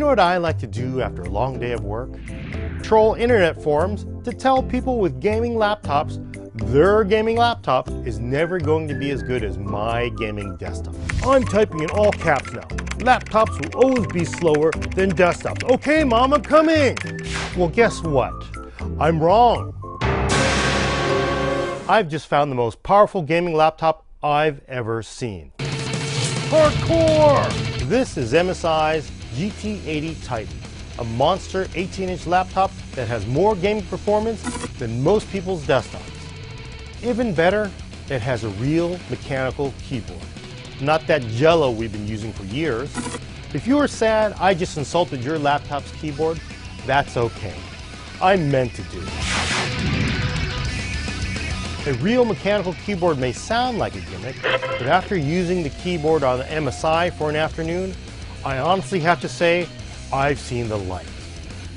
know what I like to do after a long day of work? Troll internet forums to tell people with gaming laptops their gaming laptop is never going to be as good as my gaming desktop. I'm typing in all caps now. Laptops will always be slower than desktops. Okay, Mom, I'm coming. Well, guess what? I'm wrong. I've just found the most powerful gaming laptop I've ever seen. Hardcore! This is MSI's Gt80 Titan, a monster 18-inch laptop that has more gaming performance than most people's desktops. Even better, it has a real mechanical keyboard, not that jello we've been using for years. If you are sad I just insulted your laptop's keyboard, that's okay. I meant to do it. A real mechanical keyboard may sound like a gimmick, but after using the keyboard on the MSI for an afternoon, I honestly have to say I've seen the light.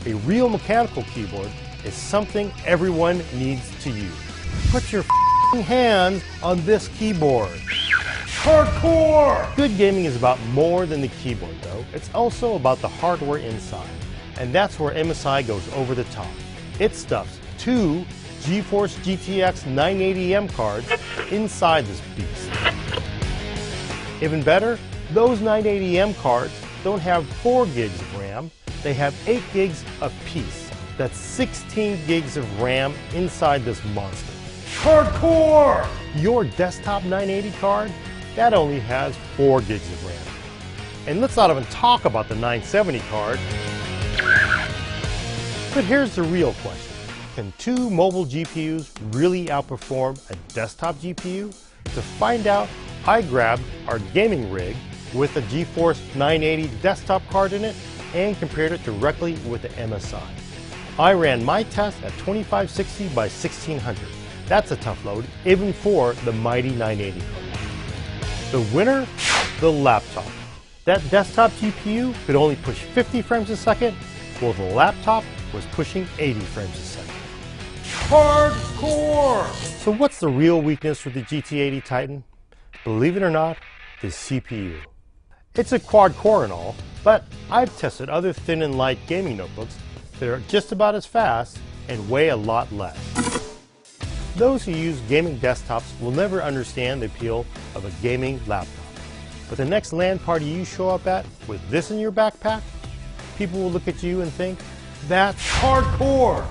A real mechanical keyboard is something everyone needs to use. Put your hands on this keyboard. Hardcore! Good gaming is about more than the keyboard though. It's also about the hardware inside. And that's where MSI goes over the top. It stuffs two GeForce GTX 980M cards inside this beast. Even better, those 980M cards don't have 4 gigs of RAM, they have 8 gigs apiece. That's 16 gigs of RAM inside this monster. Hardcore! Your desktop 980 card, that only has 4 gigs of RAM. And let's not even talk about the 970 card. But here's the real question. Can two mobile GPUs really outperform a desktop GPU? To find out, I grabbed our gaming rig with a GeForce 980 desktop card in it and compared it directly with the MSI. I ran my test at 2560 by 1600. That's a tough load, even for the mighty 980 card. The winner? The laptop. That desktop GPU could only push 50 frames a second, while the laptop was pushing 80 frames a second. Hardcore! So what's the real weakness with the Gt80 Titan? Believe it or not, the CPU. It's a quad core and all, but I've tested other thin and light gaming notebooks that are just about as fast and weigh a lot less. Those who use gaming desktops will never understand the appeal of a gaming laptop. But the next LAN party you show up at with this in your backpack, people will look at you and think, that's hardcore!